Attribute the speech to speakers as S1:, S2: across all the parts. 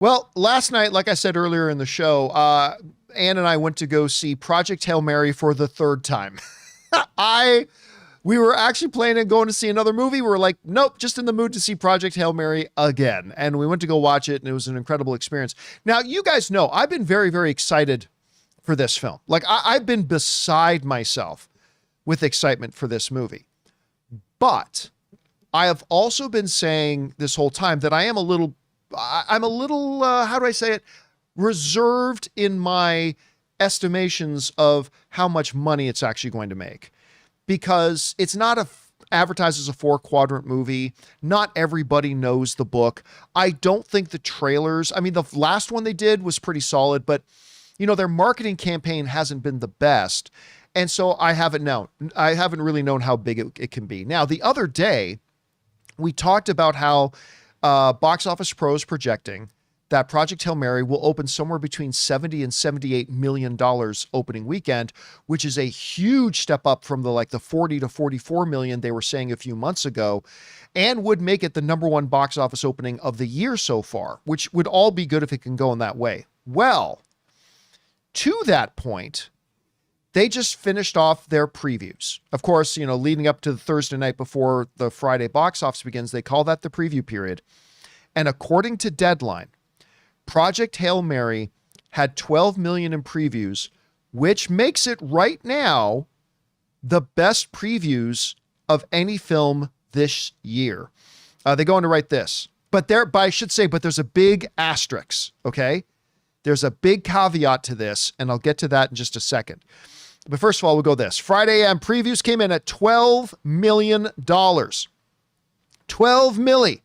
S1: Well, last night, like I said earlier in the show, Ann and I went to go see Project Hail Mary for the third time. I We were actually planning on going to see another movie. We were like, nope, just in the mood to see Project Hail Mary again. And we went to go watch it, and it was an incredible experience. Now, you guys know I've been very, very excited for this film. Like, I've been beside myself with excitement for this movie. But I have also been saying this whole time that I'm a little, how do I say it? Reserved in my estimations of how much money it's actually going to make. Because it's not advertised as a 4-quadrant movie. Not everybody knows the book. I don't think the trailers, I mean, the last one they did was pretty solid, but you know, their marketing campaign hasn't been the best. And so I haven't really known how big it can be. Now, the other day, we talked about how Box Office Pro is projecting that Project Hail Mary will open somewhere between $70 and $78 million opening weekend, which is a huge step up from the 40 to 44 million they were saying a few months ago, and would make it the number one box office opening of the year so far, which would all be good if it can go in that way. Well, to that point, they just finished off their previews. Of course, you know, leading up to the Thursday night before the Friday box office begins, they call that the preview period. And according to Deadline, Project Hail Mary had 12 million in previews, which makes it right now the best previews of any film this year. They go on to write this, but there's a big asterisk, okay? There's a big caveat to this, and I'll get to that in just a second. But first of all, we'll go this. Friday AM previews came in at $12 million. 12 milli.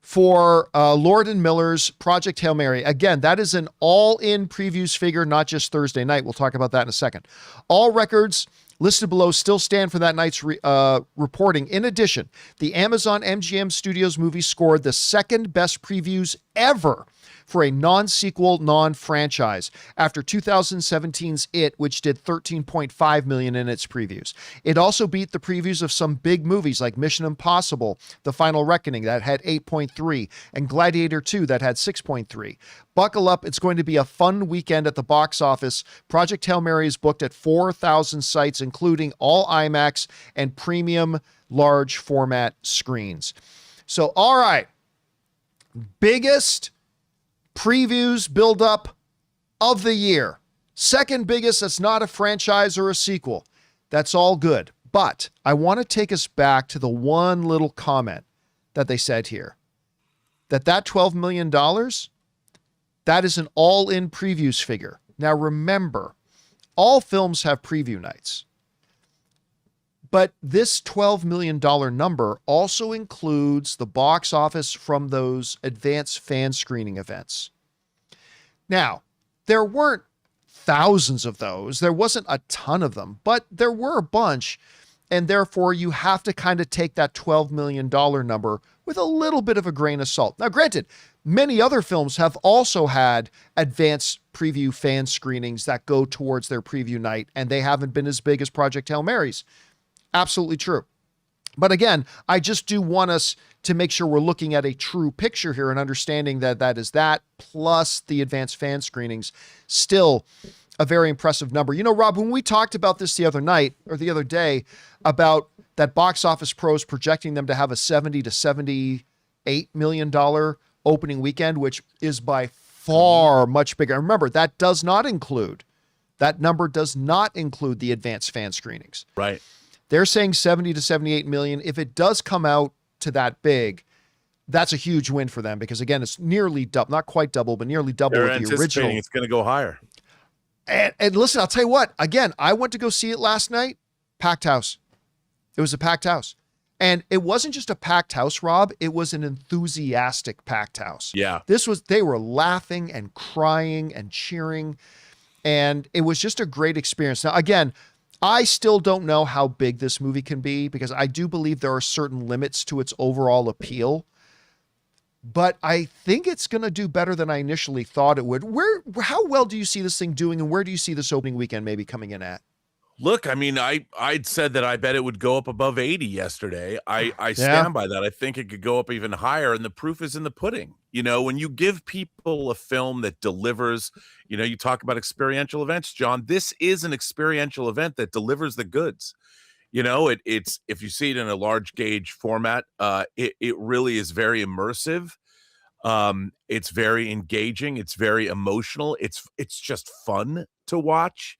S1: For Lord & Miller's Project Hail Mary. Again, that is an all-in previews figure, not just Thursday night. We'll talk about that in a second. All records listed below still stand for that night's reporting. In addition, the Amazon MGM Studios movie scored the second best previews ever for a non-sequel, non-franchise after 2017's It, which did 13.5 million in its previews. It also beat the previews of some big movies like Mission Impossible, The Final Reckoning, that had 8.3, and Gladiator 2, that had 6.3. Buckle up, it's going to be a fun weekend at the box office. Project Hail Mary is booked at 4,000 sites, including all IMAX and premium large format screens. So, all right, biggest previews build up of the year. Second biggest, that's not a franchise or a sequel. That's all good. But I want to take us back to the one little comment that they said here. That $12 million, that is an all-in previews figure. Now remember, all films have preview nights. But this $12 million number also includes the box office from those advanced fan screening events. Now, there weren't thousands of those. There wasn't a ton of them, but there were a bunch. And therefore, you have to kind of take that $12 million number with a little bit of a grain of salt. Now, granted, many other films have also had advanced preview fan screenings that go towards their preview night, and they haven't been as big as Project Hail Mary's. Absolutely true. But again, I just do want us to make sure we're looking at a true picture here and understanding that that is that plus the advanced fan screenings. Still a very impressive number. You know, Rob, when we talked about this the other day about that Box Office Pros projecting them to have a $70 to $78 million opening weekend, which is by far much bigger. Remember, that number does not include the advanced fan screenings.
S2: Right.
S1: They're saying 70 to 78 million. If it does come out to that big, that's a huge win for them because, again, it's nearly double, not quite double, but nearly double
S2: They're
S1: with the original.
S2: It's going to go higher.
S1: And listen, I'll tell you what, again, I went to go see it last night, packed house. It was a packed house. And it wasn't just a packed house, Rob. It was an enthusiastic packed house.
S2: Yeah.
S1: They were laughing and crying and cheering. And it was just a great experience. Now, again, I still don't know how big this movie can be because I do believe there are certain limits to its overall appeal. But I think it's going to do better than I initially thought it would. How well do you see this thing doing, and where do you see this opening weekend maybe coming in at?
S2: Look, I mean, I'd said that I bet it would go up above 80 yesterday. I
S1: Yeah.
S2: stand by that. I think it could go up even higher, and the proof is in the pudding. You know, when you give people a film that delivers, you talk about experiential events, John. This is an experiential event that delivers the goods. It's if you see it in a large gauge format, it really is very immersive. It's very engaging. It's very emotional. It's just fun to watch.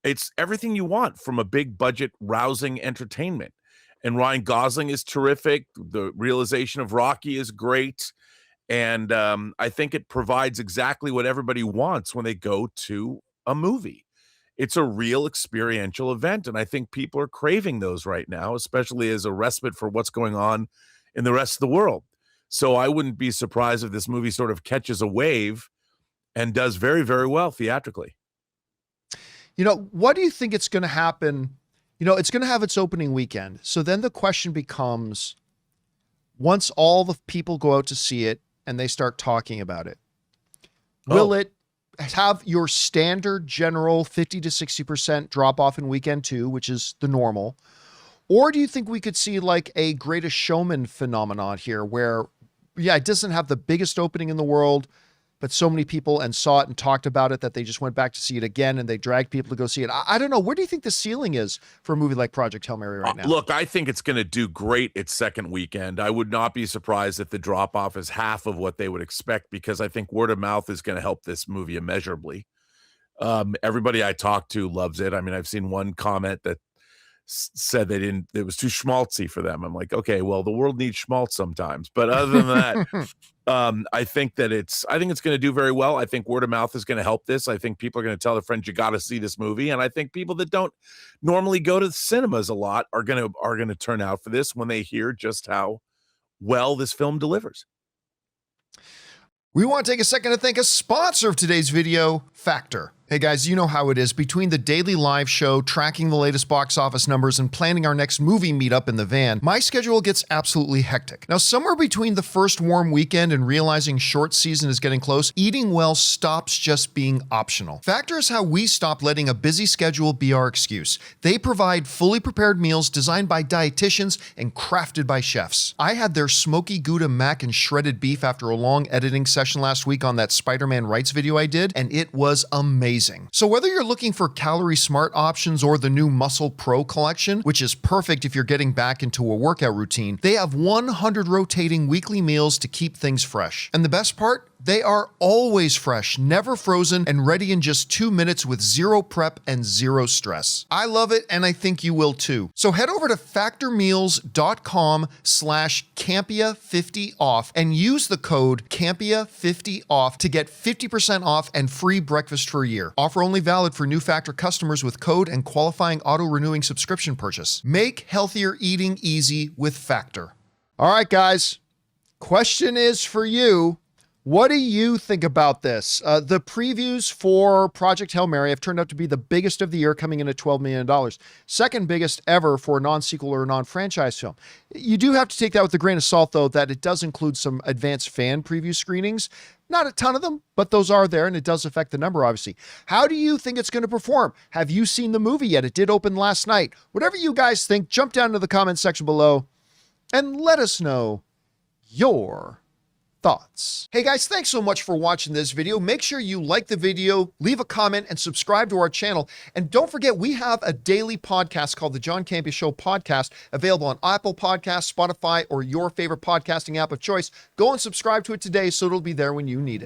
S2: It's everything you want from a big budget, rousing entertainment. And Ryan Gosling is terrific. The realization of Rocky is great. And I think it provides exactly what everybody wants when they go to a movie. It's a real experiential event. And I think people are craving those right now, especially as a respite for what's going on in the rest of the world. So I wouldn't be surprised if this movie sort of catches a wave and does very, very well theatrically.
S1: What do you think it's going to happen? It's going to have its opening weekend. So then the question becomes, once all the people go out to see it and they start talking about it, will it have your standard general 50 to 60% drop off in weekend two, which is the normal? Or do you think we could see like a Greatest Showman phenomenon here where, it doesn't have the biggest opening in the world, but so many people saw it and talked about it that they just went back to see it again and they dragged people to go see it. I don't know. Where do you think the ceiling is for a movie like Project Hail Mary right now?
S2: Look, I think it's going to do great its second weekend. I would not be surprised if the drop off is half of what they would expect, because I think word of mouth is going to help this movie immeasurably. Everybody I talked to loves it. I mean, I've seen one comment that said it was too schmaltzy for them. I'm like, okay, well, the world needs schmaltz sometimes. But other than that, I think it's going to do very well. I think word of mouth is going to help this. I think people are going to tell their friends, you got to see this movie. And I think people that don't normally go to the cinemas a lot are going to turn out for this when they hear just how well this film delivers.
S1: We want to take a second to thank a sponsor of today's video, Factor. Hey guys, you know how it is. Between the daily live show, tracking the latest box office numbers, and planning our next movie meetup in the van, my schedule gets absolutely hectic. Now, somewhere between the first warm weekend and realizing short season is getting close, eating well stops just being optional. Factor is how we stop letting a busy schedule be our excuse. They provide fully prepared meals designed by dietitians and crafted by chefs. I had their smoky Gouda mac and shredded beef after a long editing session last week on that Spider-Man Rights video I did, and it was amazing. So whether you're looking for calorie smart options or the new Muscle Pro collection, which is perfect if you're getting back into a workout routine, they have 100 rotating weekly meals to keep things fresh. And the best part? They are always fresh, never frozen, and ready in just 2 minutes with zero prep and zero stress. I love it, and I think you will too. So head over to factormeals.com/Campea50off and use the code Campea50off to get 50% off and free breakfast for a year. Offer only valid for new Factor customers with code and qualifying auto-renewing subscription purchase. Make healthier eating easy with Factor. All right, guys. Question is for you. What do you think about this? The previews for Project Hail Mary have turned out to be the biggest of the year, coming in at $12 million. Second biggest ever for a non-sequel or a non-franchise film. You do have to take that with a grain of salt, though, that it does include some advanced fan preview screenings. Not a ton of them, but those are there, and it does affect the number, obviously. How do you think it's going to perform? Have you seen the movie yet? It did open last night. Whatever you guys think, jump down to the comment section below and let us know your thoughts. Hey guys, thanks so much for watching this video. Make sure you like the video, leave a comment, and subscribe to our channel. And don't forget, we have a daily podcast called the John Campea Show podcast, available on Apple Podcasts, Spotify, or your favorite podcasting app of choice. Go and subscribe to it today so it'll be there when you need it.